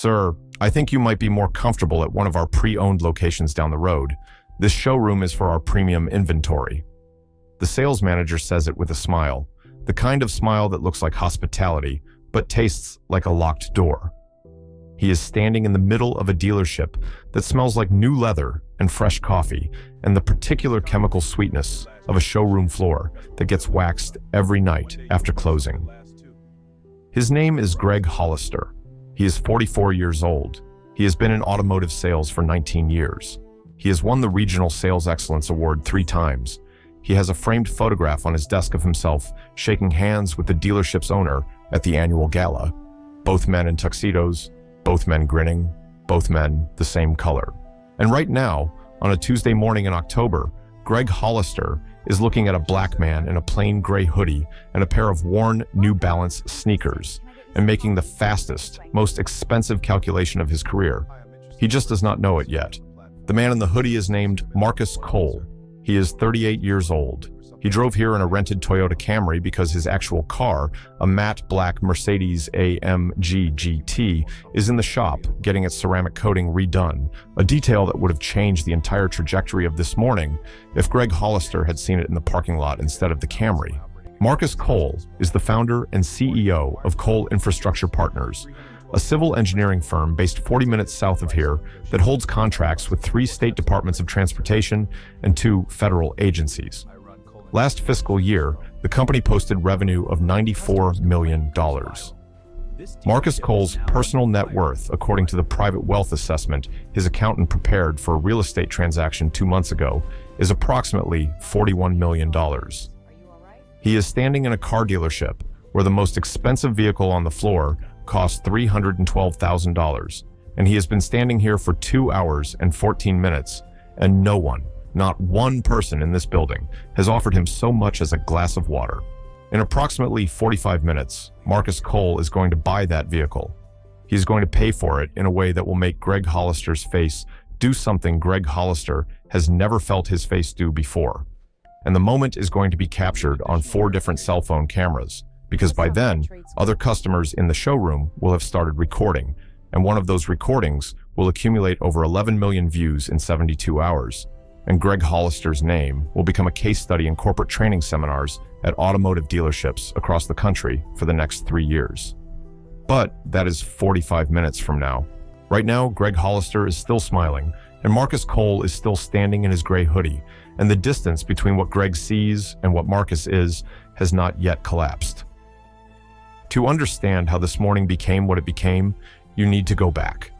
Sir, I think you might be more comfortable at one of our pre-owned locations down the road. This showroom is for our premium inventory. The sales manager says it with a smile, the kind of smile that looks like hospitality, but tastes like a locked door. He is standing in the middle of a dealership that smells like new leather and fresh coffee and the particular chemical sweetness of a showroom floor that gets waxed every night after closing. His name is Greg Hollister. He is 44 years old. He has been in automotive sales for 19 years. He has won the Regional Sales Excellence Award 3 times. He has a framed photograph on his desk of himself shaking hands with the dealership's owner at the annual gala. Both men in tuxedos, both men grinning, both men the same color. And right now, on a Tuesday morning in October, Greg Hollister is looking at a black man in a plain gray hoodie and a pair of worn New Balance sneakers and making the fastest, most expensive calculation of his career. He just does not know it yet. The man in the hoodie is named Marcus Cole. He is 38 years old. He drove here in a rented Toyota Camry because his actual car, a matte black Mercedes AMG GT, is in the shop getting its ceramic coating redone, a detail that would have changed the entire trajectory of this morning if Greg Hollister had seen it in the parking lot instead of the Camry. Marcus Cole is the founder and CEO of Cole Infrastructure Partners, a civil engineering firm based 40 minutes south of here that holds contracts with 3 state departments of transportation and 2 federal agencies. Last fiscal year, the company posted revenue of $94 million. Marcus Cole's personal net worth, according to the private wealth assessment his accountant prepared for a real estate transaction 2 months ago, is approximately $41 million. He is standing in a car dealership where the most expensive vehicle on the floor costs $312,000, and he has been standing here for 2 hours and 14 minutes, and no one, not one person in this building, has offered him so much as a glass of water. In approximately 45 minutes, Marcus Cole is going to buy that vehicle. He is going to pay for it in a way that will make Greg Hollister's face do something Greg Hollister has never felt his face do before. And the moment is going to be captured on 4 different cell phone cameras, because by then, other customers in the showroom will have started recording, and one of those recordings will accumulate over 11 million views in 72 hours. And Greg Hollister's name will become a case study in corporate training seminars at automotive dealerships across the country for the next 3 years. But that is 45 minutes from now. Right now, Greg Hollister is still smiling, and Marcus Cole is still standing in his gray hoodie, and the distance between what Greg sees and what Marcus is has not yet collapsed. To understand how this morning became what it became, you need to go back.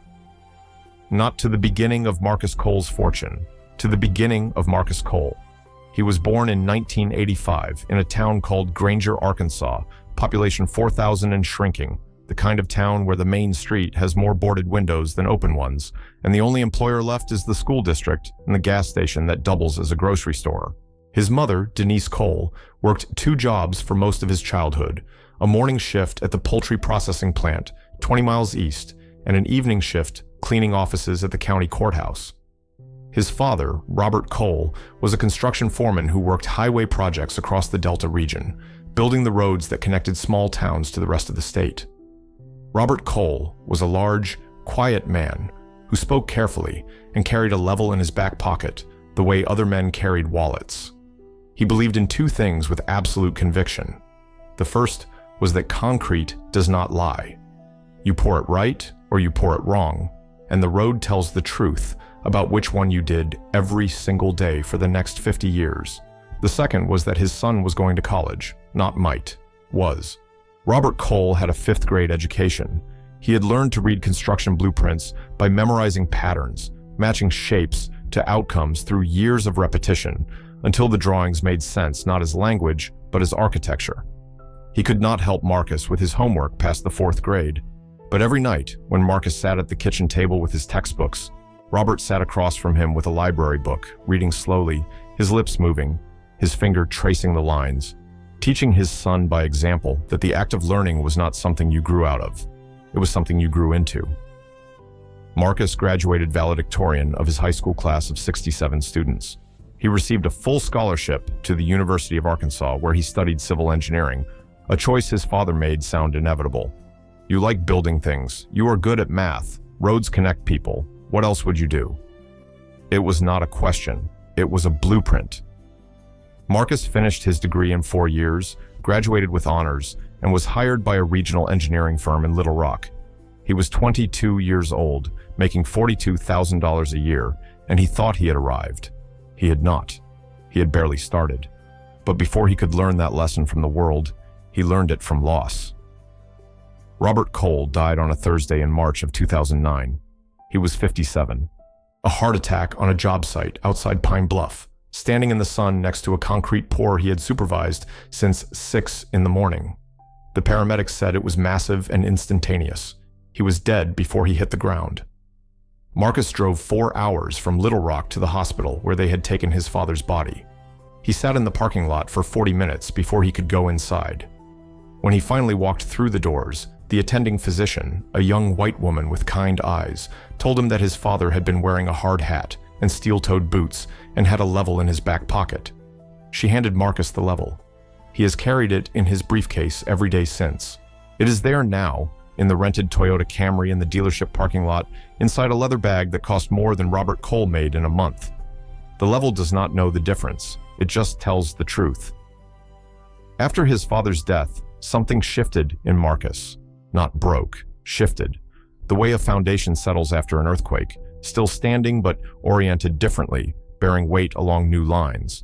Not to the beginning of Marcus Cole's fortune, to the beginning of Marcus Cole. He was born in 1985 in a town called Granger, Arkansas, population 4,000 and shrinking, the kind of town where the main street has more boarded windows than open ones, and the only employer left is the school district and the gas station that doubles as a grocery store. His mother, Denise Cole, worked 2 jobs for most of his childhood, a morning shift at the poultry processing plant 20 miles east, and an evening shift cleaning offices at the county courthouse. His father, Robert Cole, was a construction foreman who worked highway projects across the Delta region, building the roads that connected small towns to the rest of the state. Robert Cole was a large, quiet man who spoke carefully and carried a level in his back pocket the way other men carried wallets. He believed in 2 things with absolute conviction. The first was that concrete does not lie. You pour it right or you pour it wrong, and the road tells the truth about which one you did every single day for the next 50 years. The second was that his son was going to college, not might, was. Robert Cole had a 5th grade education. He had learned to read construction blueprints by memorizing patterns, matching shapes to outcomes through years of repetition, until the drawings made sense not as language, but as architecture. He could not help Marcus with his homework past the 4th grade, but every night, when Marcus sat at the kitchen table with his textbooks, Robert sat across from him with a library book, reading slowly, his lips moving, his finger tracing the lines, teaching his son by example that the act of learning was not something you grew out of. It was something you grew into. Marcus graduated valedictorian of his high school class of 67 students. He received a full scholarship to the University of Arkansas, where he studied civil engineering, a choice his father made sound inevitable. You like building things. You are good at math. Roads connect people. What else would you do? It was not a question. It was a blueprint. Marcus finished his degree in 4 years, graduated with honors, and was hired by a regional engineering firm in Little Rock. He was 22 years old, making $42,000 a year, and he thought he had arrived. He had not. He had barely started. But before he could learn that lesson from the world, he learned it from loss. Robert Cole died on a Thursday in March of 2009. He was 57. A heart attack on a job site outside Pine Bluff, standing in the sun next to a concrete pour he had supervised since 6 in the morning. The paramedics said it was massive and instantaneous. He was dead before he hit the ground. Marcus drove 4 hours from Little Rock to the hospital where they had taken his father's body. He sat in the parking lot for 40 minutes before he could go inside. When he finally walked through the doors, the attending physician, a young white woman with kind eyes, told him that his father had been wearing a hard hat and steel-toed boots and had a level in his back pocket. She handed Marcus the level. He has carried it in his briefcase every day since. It is there now, in the rented Toyota Camry in the dealership parking lot, inside a leather bag that cost more than Robert Cole made in a month. The level does not know the difference. It just tells the truth. After his father's death, something shifted in Marcus. Not broke, shifted. The way a foundation settles after an earthquake, still standing but oriented differently, bearing weight along new lines.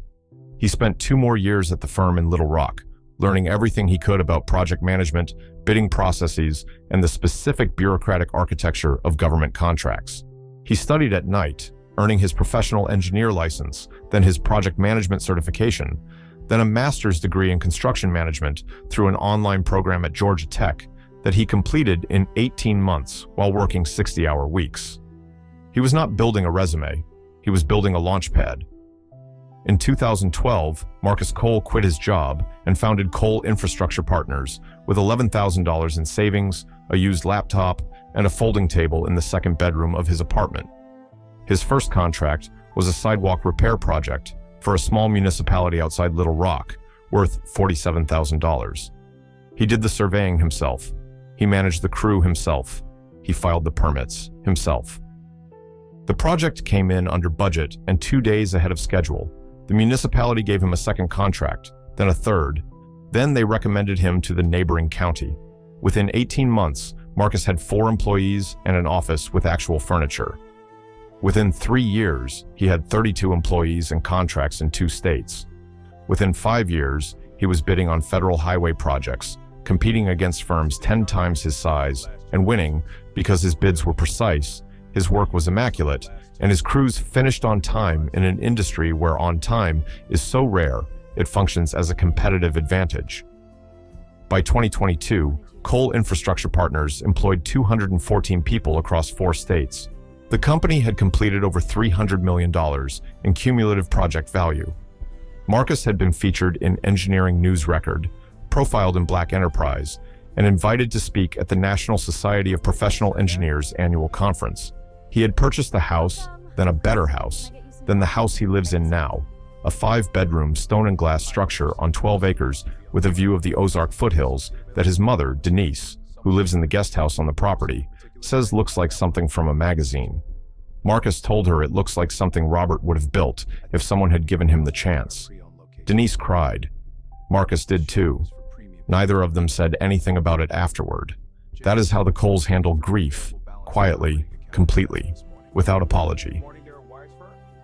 He spent 2 more years at the firm in Little Rock, learning everything he could about project management, bidding processes, and the specific bureaucratic architecture of government contracts. He studied at night, earning his professional engineer license, then his project management certification, then a master's degree in construction management through an online program at Georgia Tech that he completed in 18 months while working 60-hour weeks. He was not building a resume, he was building a launch pad. In 2012, Marcus Cole quit his job and founded Cole Infrastructure Partners with $11,000 in savings, a used laptop, and a folding table in the second bedroom of his apartment. His first contract was a sidewalk repair project for a small municipality outside Little Rock, worth $47,000. He did the surveying himself. He managed the crew himself. He filed the permits himself. The project came in under budget and 2 days ahead of schedule. The municipality gave him a second contract, then a third. Then they recommended him to the neighboring county. Within 18 months, Marcus had 4 employees and an office with actual furniture. Within 3 years, he had 32 employees and contracts in 2 states. Within 5 years, he was bidding on federal highway projects, competing against firms 10 times his size, and winning because his bids were precise, his work was immaculate, and his crews finished on time in an industry where on time is so rare, it functions as a competitive advantage. By 2022, Cole Infrastructure Partners employed 214 people across 4 states. The company had completed over $300 million in cumulative project value. Marcus had been featured in Engineering News Record, profiled in Black Enterprise, and invited to speak at the National Society of Professional Engineers annual conference. He had purchased a house, then a better house, than the house he lives in now, a 5-bedroom stone and glass structure on 12 acres with a view of the Ozark foothills that his mother, Denise, who lives in the guest house on the property, says looks like something from a magazine. Marcus told her it looks like something Robert would have built if someone had given him the chance. Denise cried. Marcus did too. Neither of them said anything about it afterward. That is how the Coles handle grief, quietly, completely, without apology.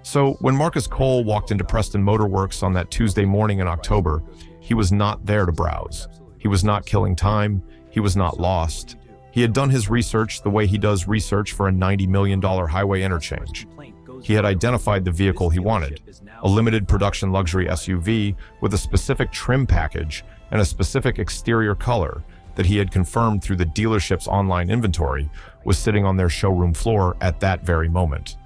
So when Marcus Cole walked into Preston Motor Works on that Tuesday morning in October, he was not there to browse. He was not killing time. He was not lost. He had done his research the way he does research for a $90 million highway interchange. He had identified the vehicle he wanted, a limited production luxury SUV with a specific trim package and a specific exterior color that he had confirmed through the dealership's online inventory was sitting on their showroom floor at that very moment.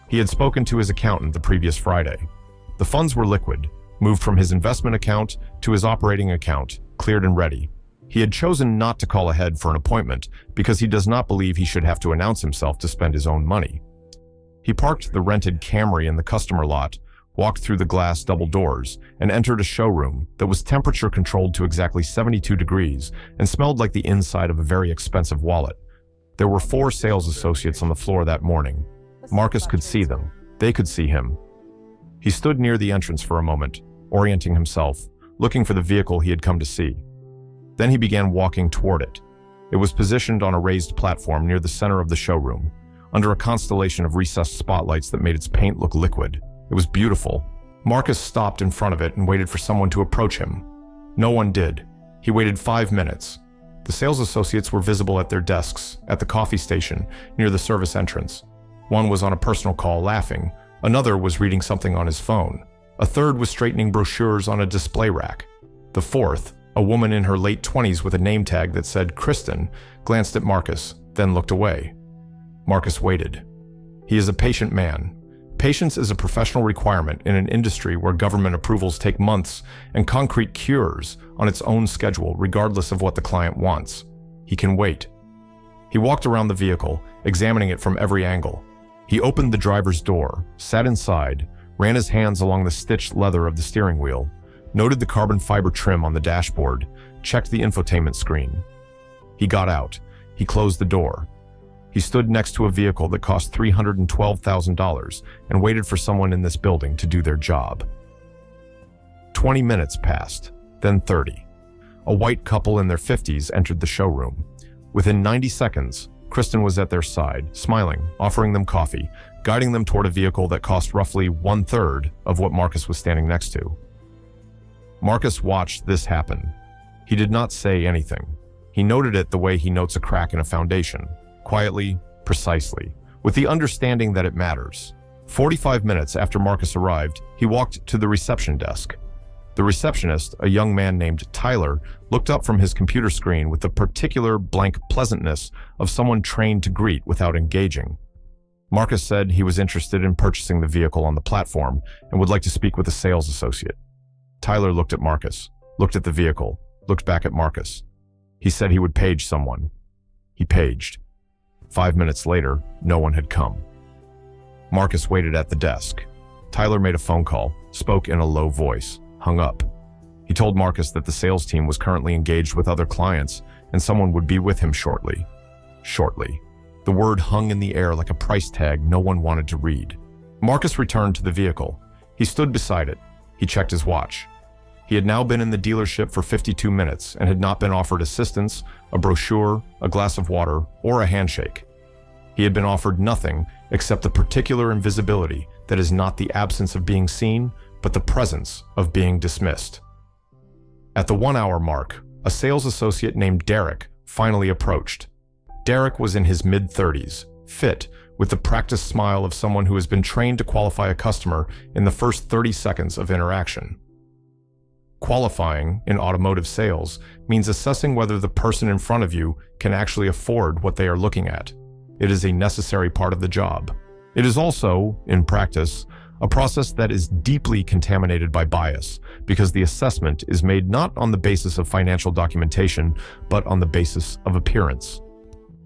He had spoken to his accountant the previous Friday. The funds were liquid, moved from his investment account to his operating account, cleared and ready. He had chosen not to call ahead for an appointment because he does not believe he should have to announce himself to spend his own money. He parked the rented Camry in the customer lot, walked through the glass double doors, and entered a showroom that was temperature controlled to exactly 72 degrees and smelled like the inside of a very expensive wallet. There were 4 sales associates on the floor that morning. Marcus could see them. They could see him. He stood near the entrance for a moment, orienting himself, looking for the vehicle he had come to see. Then he began walking toward it. It was positioned on a raised platform near the center of the showroom, under a constellation of recessed spotlights that made its paint look liquid. It was beautiful. Marcus stopped in front of it and waited for someone to approach him. No one did. He waited 5 minutes. The sales associates were visible at their desks, at the coffee station, near the service entrance. One was on a personal call laughing. Another was reading something on his phone. A third was straightening brochures on a display rack. The fourth, a woman in her late 20s with a name tag that said Kristen, glanced at Marcus, then looked away. Marcus waited. He is a patient man. Patience is a professional requirement in an industry where government approvals take months and concrete cures on its own schedule regardless of what the client wants. He can wait. He walked around the vehicle, examining it from every angle. He opened the driver's door, sat inside, ran his hands along the stitched leather of the steering wheel, noted the carbon fiber trim on the dashboard, checked the infotainment screen. He got out. He closed the door. He stood next to a vehicle that cost $312,000 and waited for someone in this building to do their job. 20 minutes passed, then 30. A white couple in their 50s entered the showroom. Within 90 seconds, Kristen was at their side, smiling, offering them coffee, guiding them toward a vehicle that cost roughly 1/3 of what Marcus was standing next to. Marcus watched this happen. He did not say anything. He noted it the way he notes a crack in a foundation. Quietly, precisely, with the understanding that it matters. 45 minutes after Marcus arrived, he walked to the reception desk. The receptionist, a young man named Tyler, looked up from his computer screen with the particular blank pleasantness of someone trained to greet without engaging. Marcus said he was interested in purchasing the vehicle on the platform and would like to speak with a sales associate. Tyler looked at Marcus, looked at the vehicle, looked back at Marcus. He said he would page someone. He paged. 5 minutes later, no one had come. Marcus waited at the desk. Tyler made a phone call, spoke in a low voice, hung up. He told Marcus that the sales team was currently engaged with other clients and someone would be with him shortly. Shortly. The word hung in the air like a price tag no one wanted to read. Marcus returned to the vehicle. He stood beside it. He checked his watch. He had now been in the dealership for 52 minutes and had not been offered assistance, a brochure, a glass of water, or a handshake. He had been offered nothing except the particular invisibility that is not the absence of being seen, but the presence of being dismissed. At the 1-hour mark, a sales associate named Derek finally approached. Derek was in his mid-30s, fit, with the practiced smile of someone who has been trained to qualify a customer in the first 30 seconds of interaction. Qualifying in automotive sales means assessing whether the person in front of you can actually afford what they are looking at. It is a necessary part of the job. It is also, in practice, a process that is deeply contaminated by bias because the assessment is made not on the basis of financial documentation, but on the basis of appearance.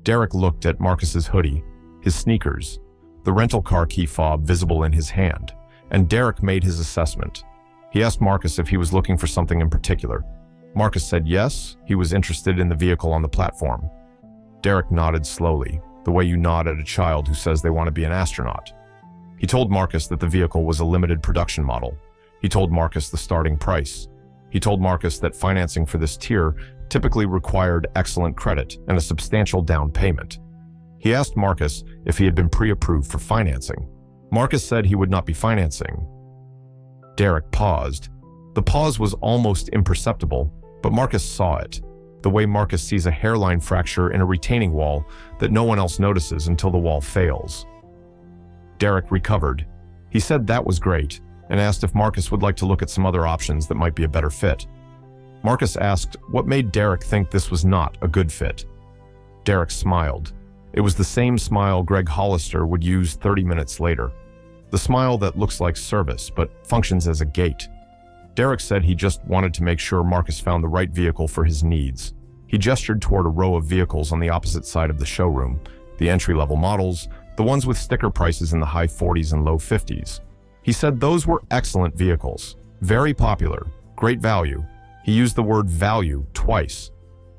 Derek looked at Marcus's hoodie, his sneakers, the rental car key fob visible in his hand, and Derek made his assessment. He asked Marcus if he was looking for something in particular. Marcus said yes, he was interested in the vehicle on the platform. Derek nodded slowly, the way you nod at a child who says they want to be an astronaut. He told Marcus that the vehicle was a limited production model. He told Marcus the starting price. He told Marcus that financing for this tier typically required excellent credit and a substantial down payment. He asked Marcus if he had been pre-approved for financing. Marcus said he would not be financing. Derek paused. The pause was almost imperceptible, but Marcus saw it, the way Marcus sees a hairline fracture in a retaining wall that no one else notices until the wall fails. Derek recovered. He said that was great, and asked if Marcus would like to look at some other options that might be a better fit. Marcus asked what made Derek think this was not a good fit. Derek smiled. It was the same smile Greg Hollister would use 30 minutes later. The smile that looks like service, but functions as a gate. Derek said he just wanted to make sure Marcus found the right vehicle for his needs. He gestured toward a row of vehicles on the opposite side of the showroom, the entry-level models, the ones with sticker prices in the high 40s and low 50s. He said those were excellent vehicles, very popular, great value. He used the word value twice.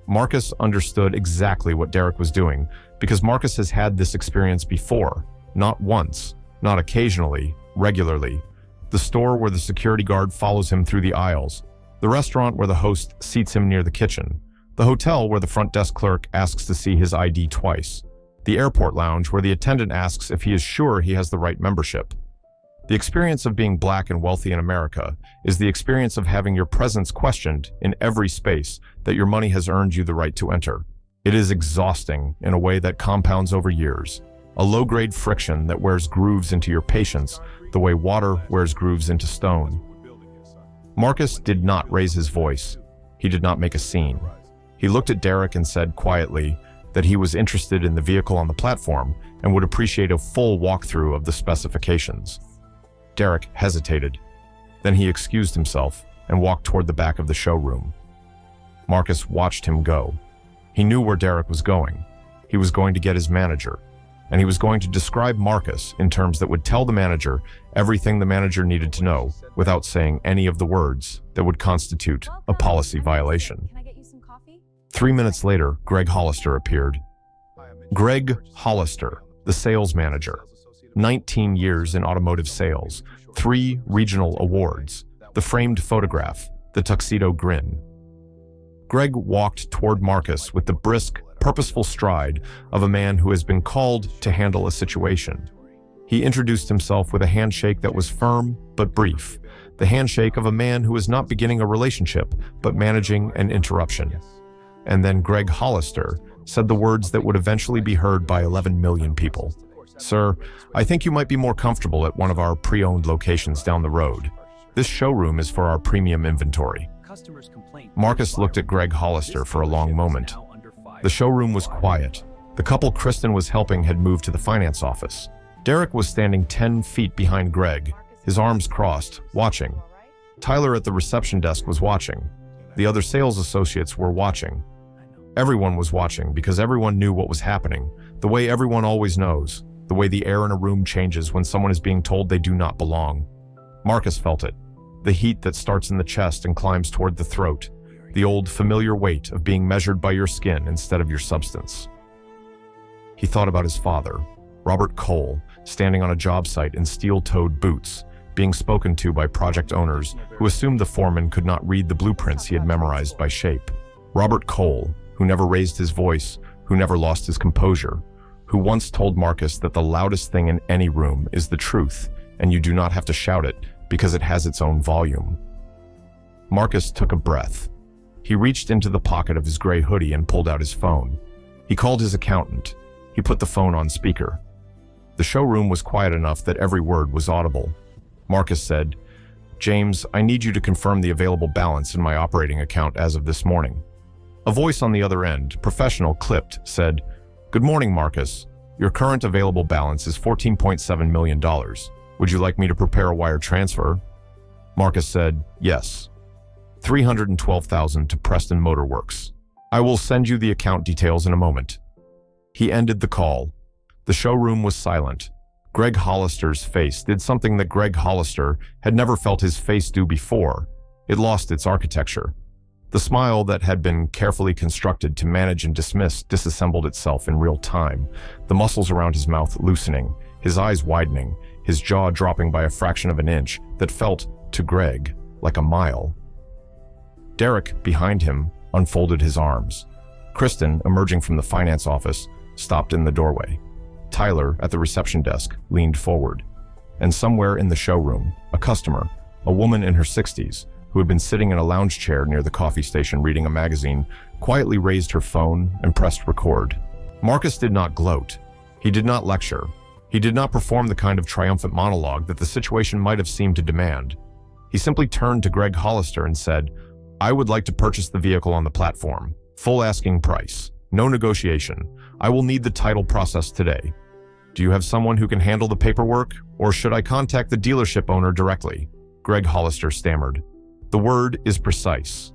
Marcus understood exactly what Derek was doing because Marcus has had this experience before, not once, not occasionally, regularly. The store where the security guard follows him through the aisles, the restaurant where the host seats him near the kitchen, the hotel where the front desk clerk asks to see his ID twice, the airport lounge where the attendant asks if he is sure he has the right membership. The experience of being black and wealthy in America is the experience of having your presence questioned in every space that your money has earned you the right to enter. It is exhausting in a way that compounds over years, a low-grade friction that wears grooves into your patience the way water wears grooves into stone. Marcus did not raise his voice. He did not make a scene. He looked at Derek and said quietly that he was interested in the vehicle on the platform and would appreciate a full walkthrough of the specifications. Derek hesitated. Then he excused himself and walked toward the back of the showroom. Marcus watched him go. He knew where Derek was going. He was going to get his manager, and he was going to describe Marcus in terms that would tell the manager everything the manager needed to know without saying any of the words that would constitute a policy violation. Can I get you some coffee? 3 minutes later, Greg Hollister appeared. Greg Hollister, the sales manager. 19 years in automotive sales, 3 regional awards, the framed photograph, the tuxedo grin. Greg walked toward Marcus with the brisk, purposeful stride of a man who has been called to handle a situation. He introduced himself with a handshake that was firm but brief, the handshake of a man who is not beginning a relationship but managing an interruption. And then Greg Hollister said the words that would eventually be heard by 11 million people. "Sir, I think you might be more comfortable at one of our pre-owned locations down the road. This showroom is for our premium inventory." Marcus looked at Greg Hollister for a long moment. The showroom was quiet. The couple Kristen was helping had moved to the finance office. Derek was standing 10 feet behind Greg, his arms crossed, watching. Tyler at the reception desk was watching. The other sales associates were watching. Everyone was watching because everyone knew what was happening, the way everyone always knows, the way the air in a room changes when someone is being told they do not belong. Marcus felt it, the heat that starts in the chest and climbs toward the throat, the old familiar weight of being measured by your skin instead of your substance. He thought about his father, Robert Cole, standing on a job site in steel-toed boots, being spoken to by project owners who assumed the foreman could not read the blueprints he had memorized by shape. Robert Cole, who never raised his voice, who never lost his composure, who once told Marcus that the loudest thing in any room is the truth, and you do not have to shout it because it has its own volume. Marcus took a breath. He reached into the pocket of his gray hoodie and pulled out his phone. He called his accountant. He put the phone on speaker. The showroom was quiet enough that every word was audible. Marcus said, "James, I need you to confirm the available balance in my operating account as of this morning." A voice on the other end, professional, clipped, said, "Good morning, Marcus. Your current available balance is $14.7 million. Would you like me to prepare a wire transfer?" Marcus said, "Yes. $312,000 to Preston Motor Works. I will send you the account details in a moment." He ended the call. The showroom was silent. Greg Hollister's face did something that Greg Hollister had never felt his face do before. It lost its architecture. The smile that had been carefully constructed to manage and dismiss disassembled itself in real time, the muscles around his mouth loosening, his eyes widening, his jaw dropping by a fraction of an inch that felt, to Greg, like a mile. Derek, behind him, unfolded his arms. Kristen, emerging from the finance office, stopped in the doorway. Tyler, at the reception desk, leaned forward. And somewhere in the showroom, a customer, a woman in her 60s, who had been sitting in a lounge chair near the coffee station reading a magazine, quietly raised her phone and pressed record. Marcus did not gloat. He did not lecture. He did not perform the kind of triumphant monologue that the situation might have seemed to demand. He simply turned to Greg Hollister and said, "I would like to purchase the vehicle on the platform. Full asking price. No negotiation. I will need the title process today. Do you have someone who can handle the paperwork, or should I contact the dealership owner directly?" Greg Hollister stammered. "The word is precise."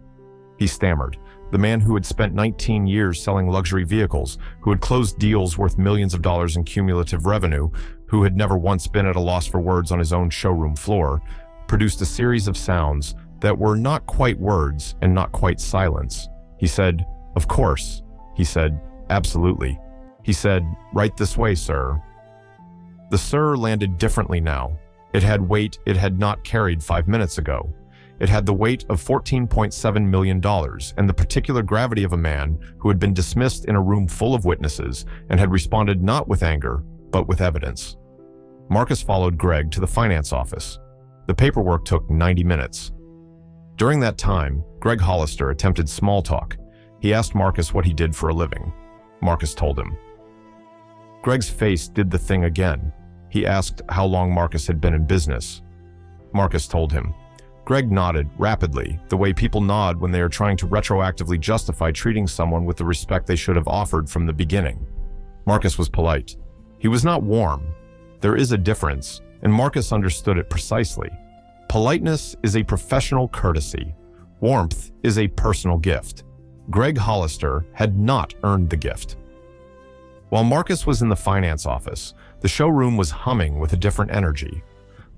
He stammered. The man who had spent 19 years selling luxury vehicles, who had closed deals worth millions of dollars in cumulative revenue, who had never once been at a loss for words on his own showroom floor, produced a series of sounds that were not quite words and not quite silence. He said, "Of course." He said, "Absolutely." He said, "Right this way, sir." The sir landed differently now. It had weight it had not carried 5 minutes ago. It had the weight of $14.7 million and the particular gravity of a man who had been dismissed in a room full of witnesses and had responded not with anger, but with evidence. Marcus followed Greg to the finance office. The paperwork took 90 minutes. During that time, Greg Hollister attempted small talk. He asked Marcus what he did for a living. Marcus told him. Greg's face did the thing again. He asked how long Marcus had been in business. Marcus told him. Greg nodded rapidly, the way people nod when they are trying to retroactively justify treating someone with the respect they should have offered from the beginning. Marcus was polite. He was not warm. There is a difference, and Marcus understood it precisely. Politeness is a professional courtesy. Warmth is a personal gift. Greg Hollister had not earned the gift. While Marcus was in the finance office, the showroom was humming with a different energy.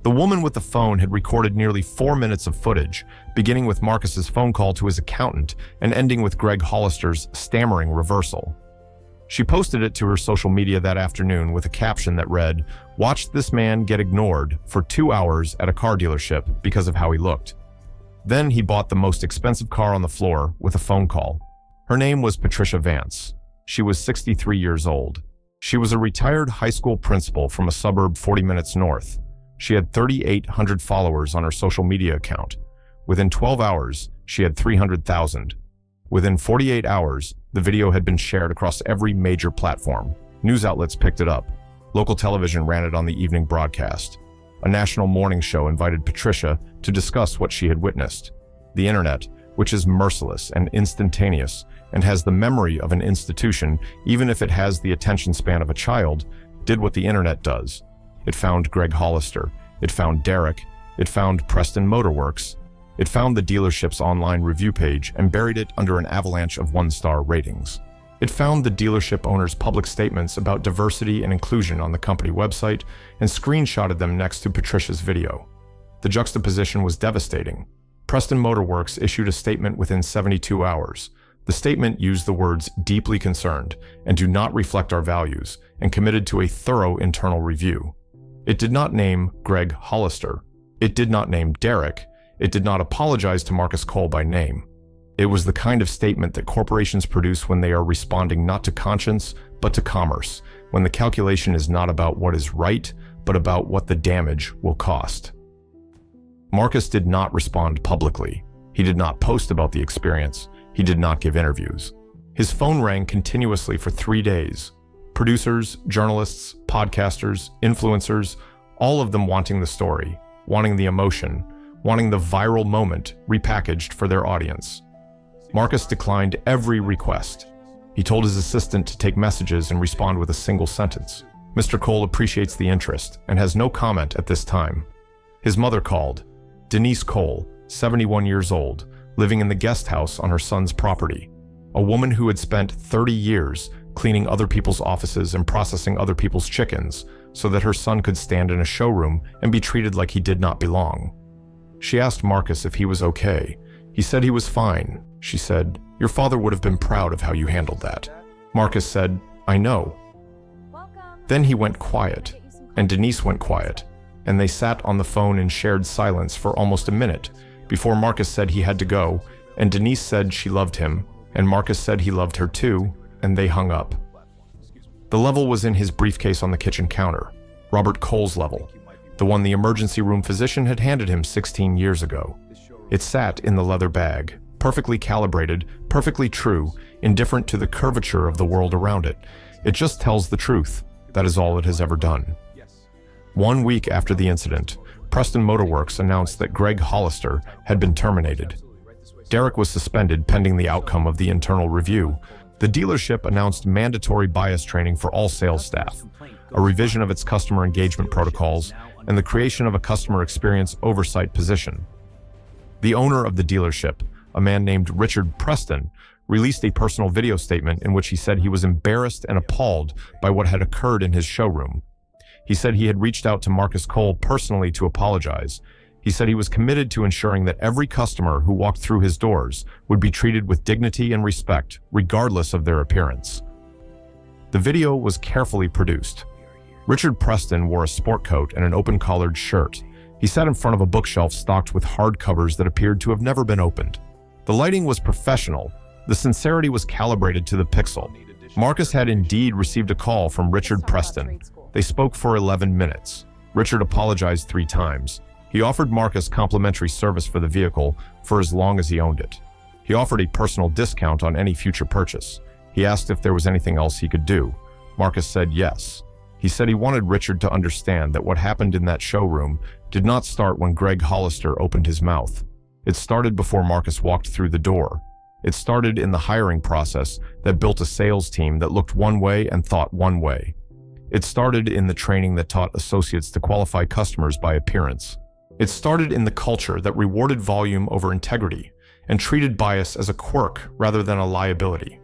The woman with the phone had recorded nearly 4 minutes of footage, beginning with Marcus's phone call to his accountant and ending with Greg Hollister's stammering reversal. She posted it to her social media that afternoon with a caption that read, "Watched this man get ignored for 2 hours at a car dealership because of how he looked. Then he bought the most expensive car on the floor with a phone call." Her name was Patricia Vance. She was 63 years old. She was a retired high school principal from a suburb 40 minutes north. She had 3,800 followers on her social media account. Within 12 hours, she had 300,000. Within 48 hours, the video had been shared across every major platform. News outlets picked it up. Local television ran it on the evening broadcast. A national morning show invited Patricia to discuss what she had witnessed. The internet, which is merciless and instantaneous and has the memory of an institution, even if it has the attention span of a child, did what the internet does. It found Greg Hollister. It found Derek. It found Preston Motorworks. It found the dealership's online review page and buried it under an avalanche of 1-star ratings. It found the dealership owner's public statements about diversity and inclusion on the company website and screenshotted them next to Patricia's video. The juxtaposition was devastating. Preston Motorworks issued a statement within 72 hours. The statement used the words "deeply concerned" and "do not reflect our values," and committed to a thorough internal review. It did not name Greg Hollister. It did not name Derek. It did not apologize to Marcus Cole by name. It was the kind of statement that corporations produce when they are responding not to conscience, but to commerce, when the calculation is not about what is right, but about what the damage will cost. Marcus did not respond publicly. He did not post about the experience. He did not give interviews. His phone rang continuously for 3 days. Producers, journalists, podcasters, influencers, all of them wanting the story, wanting the emotion, wanting the viral moment repackaged for their audience. Marcus declined every request. He told his assistant to take messages and respond with a single sentence. Mr. Cole appreciates the interest and has no comment at this time. His mother called. Denise Cole, 71 years old, living in the guest house on her son's property. A woman who had spent 30 years cleaning other people's offices and processing other people's chickens so that her son could stand in a showroom and be treated like he did not belong. She asked Marcus if he was okay. He said he was fine. She said, "Your father would have been proud of how you handled that." Marcus said, "I know." Then he went quiet, and Denise went quiet, and they sat on the phone in shared silence for almost a minute before Marcus said he had to go, and Denise said she loved him, and Marcus said he loved her too, and they hung up. The level was in his briefcase on the kitchen counter, Robert Cole's level, the one the emergency room physician had handed him 16 years ago. It sat in the leather bag, perfectly calibrated, perfectly true, indifferent to the curvature of the world around it. It just tells the truth. That is all it has ever done. 1 week after the incident, Preston Motorworks announced that Greg Hollister had been terminated. Derek was suspended pending the outcome of the internal review. The dealership announced mandatory bias training for all sales staff, a revision of its customer engagement protocols, and the creation of a customer experience oversight position. The owner of the dealership, a man named Richard Preston, released a personal video statement in which he said he was embarrassed and appalled by what had occurred in his showroom. He said he had reached out to Marcus Cole personally to apologize. He said he was committed to ensuring that every customer who walked through his doors would be treated with dignity and respect, regardless of their appearance. The video was carefully produced. Richard Preston wore a sport coat and an open-collared shirt. He sat in front of a bookshelf stocked with hardcovers that appeared to have never been opened. The lighting was professional. The sincerity was calibrated to the pixel. Marcus had indeed received a call from Richard Preston. They spoke for 11 minutes. Richard apologized 3 times. He offered Marcus complimentary service for the vehicle for as long as he owned it. He offered a personal discount on any future purchase. He asked if there was anything else he could do. Marcus said yes. He said he wanted Richard to understand that what happened in that showroom did not start when Greg Hollister opened his mouth. It started before Marcus walked through the door. It started in the hiring process that built a sales team that looked one way and thought one way. It started in the training that taught associates to qualify customers by appearance. It started in the culture that rewarded volume over integrity and treated bias as a quirk rather than a liability.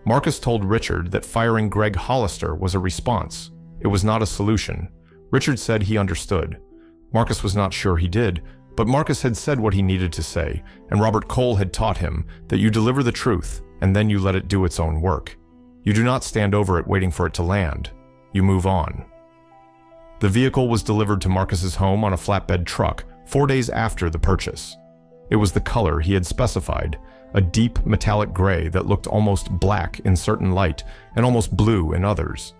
Marcus told Richard that firing Greg Hollister was a response. It was not a solution. Richard said he understood. Marcus was not sure he did, but Marcus had said what he needed to say, and Robert Cole had taught him that you deliver the truth and then you let it do its own work. You do not stand over it waiting for it to land. You move on. The vehicle was delivered to Marcus's home on a flatbed truck 4 days after the purchase. It was the color he had specified, a deep metallic gray that looked almost black in certain light and almost blue in others.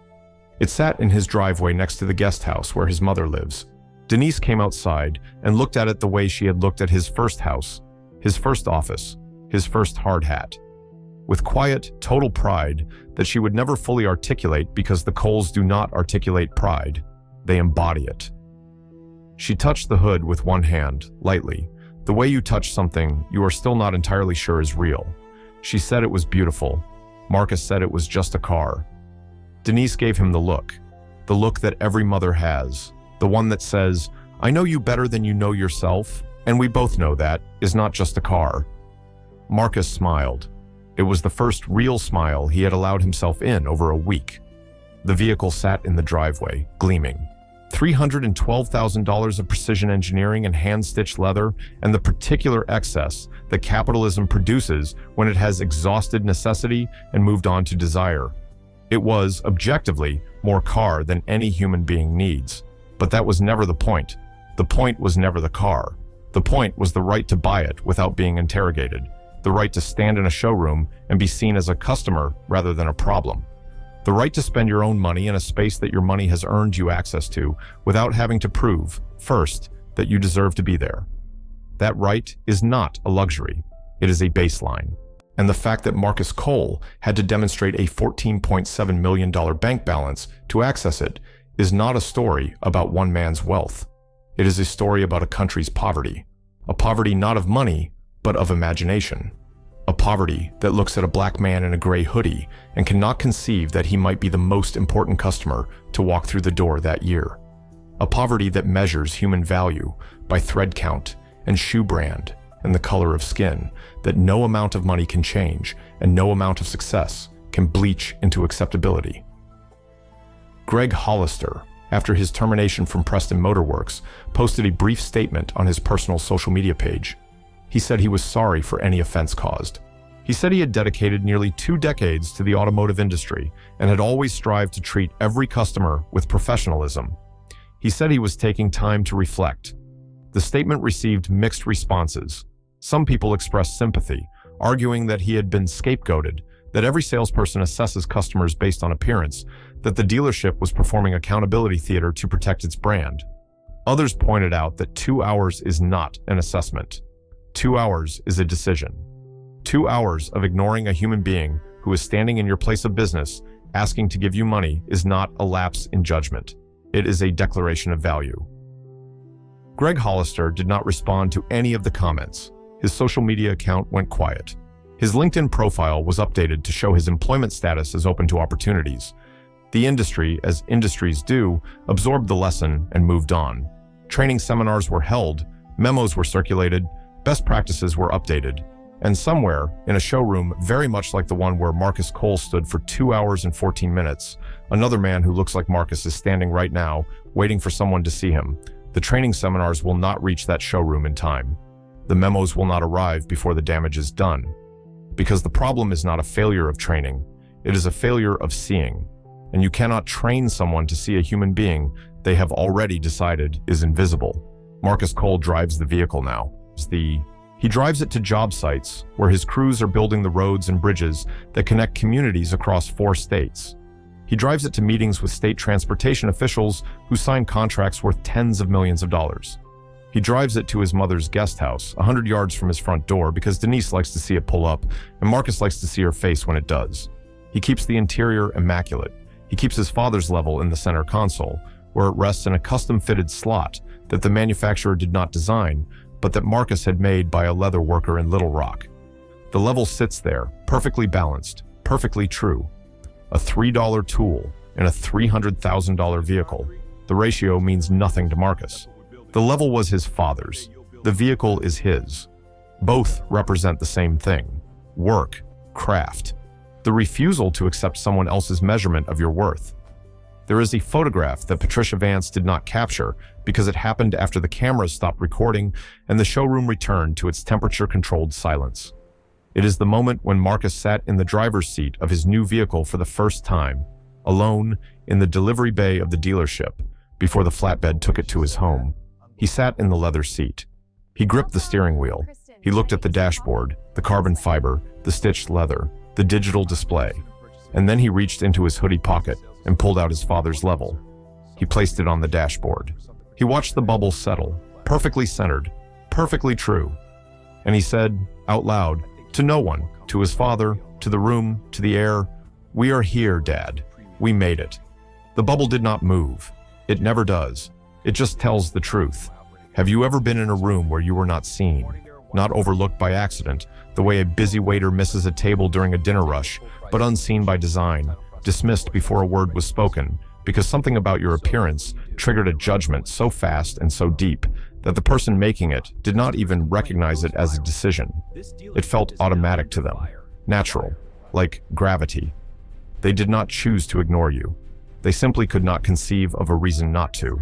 It sat in his driveway next to the guest house where his mother lives. Denise came outside and looked at it the way she had looked at his first house, his first office, his first hard hat. With quiet, total pride that she would never fully articulate because the Coles do not articulate pride, they embody it. She touched the hood with one hand, lightly, the way you touch something you are still not entirely sure is real. She said it was beautiful. Marcus said it was just a car. Denise gave him the look that every mother has, the one that says, I know you better than you know yourself, and we both know that is not just a car. Marcus smiled. It was the first real smile he had allowed himself in over a week. The vehicle sat in the driveway, gleaming. $312,000 of precision engineering and hand-stitched leather, and the particular excess that capitalism produces when it has exhausted necessity and moved on to desire. It was, objectively, more car than any human being needs. But that was never the point. The point was never the car. The point was the right to buy it without being interrogated, the right to stand in a showroom and be seen as a customer rather than a problem. The right to spend your own money in a space that your money has earned you access to without having to prove, first, that you deserve to be there. That right is not a luxury. It is a baseline. And the fact that Marcus Cole had to demonstrate a $14.7 million bank balance to access it is not a story about one man's wealth. It is a story about a country's poverty. A poverty not of money, but of imagination. A poverty that looks at a black man in a gray hoodie and cannot conceive that he might be the most important customer to walk through the door that year. A poverty that measures human value by thread count and shoe brand and the color of skin that no amount of money can change and no amount of success can bleach into acceptability. Greg Hollister, after his termination from Preston Motor Works, posted a brief statement on his personal social media page. He said he was sorry for any offense caused. He said he had dedicated nearly 2 decades to the automotive industry and had always strived to treat every customer with professionalism. He said he was taking time to reflect. The statement received mixed responses. Some people expressed sympathy, arguing that he had been scapegoated, that every salesperson assesses customers based on appearance, that the dealership was performing accountability theater to protect its brand. Others pointed out that 2 hours is not an assessment. 2 hours is a decision. 2 hours of ignoring a human being who is standing in your place of business, asking to give you money, is not a lapse in judgment. It is a declaration of value. Greg Hollister did not respond to any of the comments. His social media account went quiet. His LinkedIn profile was updated to show his employment status as open to opportunities. The industry, as industries do, absorbed the lesson and moved on. Training seminars were held, memos were circulated, best practices were updated. And somewhere, in a showroom very much like the one where Marcus Cole stood for 2 hours and 14 minutes, another man who looks like Marcus is standing right now, waiting for someone to see him. The training seminars will not reach that showroom in time. The memos will not arrive before the damage is done. Because the problem is not a failure of training, it is a failure of seeing. And you cannot train someone to see a human being they have already decided is invisible. Marcus Cole drives the vehicle now. He drives it to job sites where his crews are building the roads and bridges that connect communities across 4 states. He drives it to meetings with state transportation officials who sign contracts worth tens of millions of dollars. He drives it to his mother's guest house, 100 yards from his front door, because Denise likes to see it pull up, and Marcus likes to see her face when it does. He keeps the interior immaculate. He keeps his father's level in the center console, where it rests in a custom-fitted slot that the manufacturer did not design, but that Marcus had made by a leather worker in Little Rock. The level sits there, perfectly balanced, perfectly true. A $3 tool in a $300,000 vehicle. The ratio means nothing to Marcus. The level was his father's. The vehicle is his. Both represent the same thing: work, craft. The refusal to accept someone else's measurement of your worth. There is a photograph that Patricia Vance did not capture because it happened after the cameras stopped recording and the showroom returned to its temperature-controlled silence. It is the moment when Marcus sat in the driver's seat of his new vehicle for the first time, alone in the delivery bay of the dealership, before the flatbed took it to his home. He sat in the leather seat. He gripped the steering wheel. He looked at the dashboard, the carbon fiber, the stitched leather, the digital display. And then he reached into his hoodie pocket and pulled out his father's level. He placed it on the dashboard. He watched the bubbles settle, perfectly centered, perfectly true. And he said, out loud, to no one, to his father, to the room, to the air, "We are here, Dad. We made it." The bubble did not move. It never does. It just tells the truth. Have you ever been in a room where you were not seen, not overlooked by accident, the way a busy waiter misses a table during a dinner rush, but unseen by design, dismissed before a word was spoken, because something about your appearance triggered a judgment so fast and so deep that the person making it did not even recognize it as a decision. It felt automatic to them, natural, like gravity. They did not choose to ignore you. They simply could not conceive of a reason not to.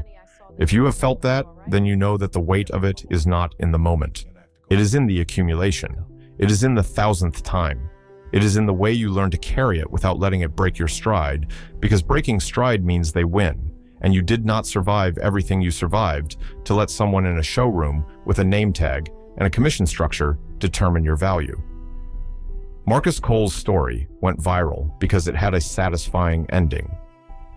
If you have felt that, then you know that the weight of it is not in the moment. It is in the accumulation. It is in the 1,000th time. It is in the way you learn to carry it without letting it break your stride, because breaking stride means they win, and you did not survive everything you survived to let someone in a showroom with a name tag and a commission structure determine your value. Marcus Cole's story went viral because it had a satisfying ending.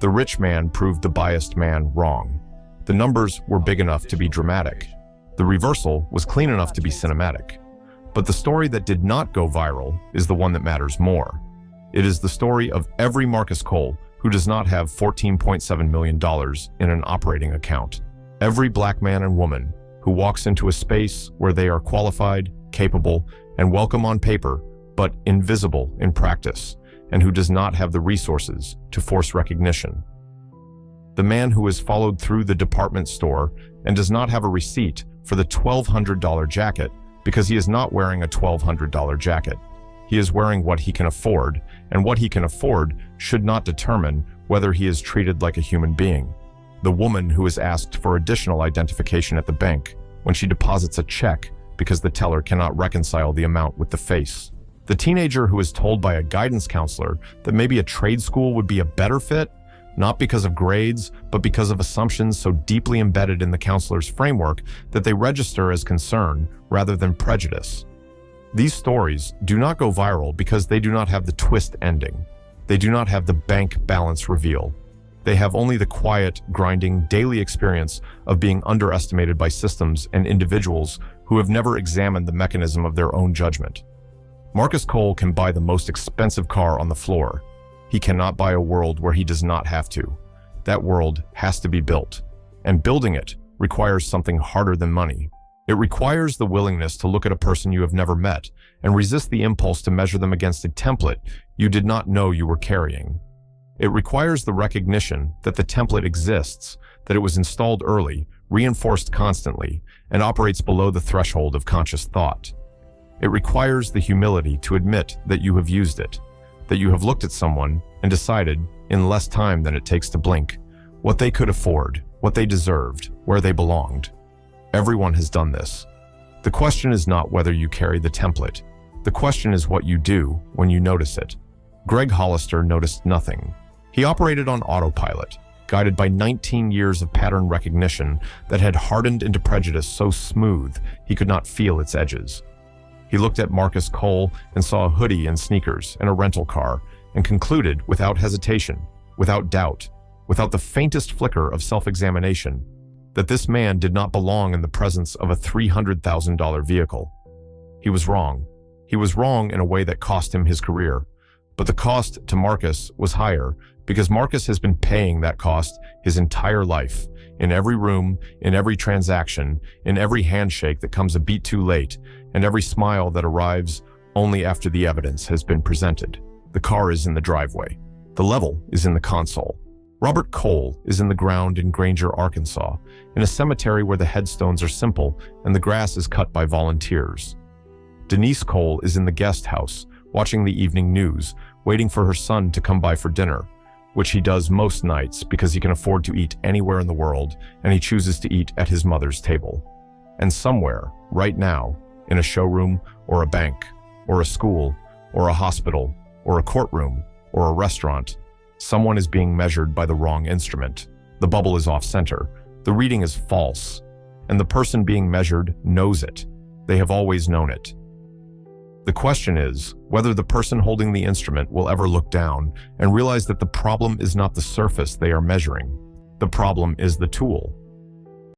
The rich man proved the biased man wrong. The numbers were big enough to be dramatic. The reversal was clean enough to be cinematic. But the story that did not go viral is the one that matters more. It is the story of every Marcus Cole who does not have $14.7 million in an operating account. Every black man and woman who walks into a space where they are qualified, capable, and welcome on paper, but invisible in practice, and who does not have the resources to force recognition. The man who has followed through the department store and does not have a receipt for the $1,200 jacket because he is not wearing a $1,200 jacket. He is wearing what he can afford, and what he can afford should not determine whether he is treated like a human being. The woman who is asked for additional identification at the bank when she deposits a check because the teller cannot reconcile the amount with the face. The teenager who is told by a guidance counselor that maybe a trade school would be a better fit, not because of grades, but because of assumptions so deeply embedded in the counselor's framework that they register as concern rather than prejudice. These stories do not go viral because they do not have the twist ending. They do not have the bank balance reveal. They have only the quiet, grinding, daily experience of being underestimated by systems and individuals who have never examined the mechanism of their own judgment. Marcus Cole can buy the most expensive car on the floor. He cannot buy a world where he does not have to. That world has to be built. And building it requires something harder than money. It requires the willingness to look at a person you have never met and resist the impulse to measure them against a template you did not know you were carrying. It requires the recognition that the template exists, that it was installed early, reinforced constantly, and operates below the threshold of conscious thought. It requires the humility to admit that you have used it, that you have looked at someone and decided, in less time than it takes to blink, what they could afford, what they deserved, where they belonged. Everyone has done this. The question is not whether you carry the template. The question is what you do when you notice it. Greg Hollister noticed nothing. He operated on autopilot, guided by 19 years of pattern recognition that had hardened into prejudice so smooth he could not feel its edges. He looked at Marcus Cole and saw a hoodie and sneakers and a rental car, and concluded without hesitation, without doubt, without the faintest flicker of self-examination, that this man did not belong in the presence of a $300,000 vehicle. He was wrong. He was wrong in a way that cost him his career. But the cost to Marcus was higher because Marcus has been paying that cost his entire life, in every room, in every transaction, in every handshake that comes a beat too late, and every smile that arrives only after the evidence has been presented. The car is in the driveway. The level is in the console. Robert Cole is in the ground in Granger, Arkansas, in a cemetery where the headstones are simple and the grass is cut by volunteers. Denise Cole is in the guest house, watching the evening news, waiting for her son to come by for dinner, which he does most nights because he can afford to eat anywhere in the world and he chooses to eat at his mother's table. And somewhere, right now, in a showroom or a bank or a school or a hospital or a courtroom or a restaurant, someone is being measured by the wrong instrument. The bubble is off-center. The reading is false. And the person being measured knows it. They have always known it. The question is whether the person holding the instrument will ever look down and realize that the problem is not the surface they are measuring. The problem is the tool.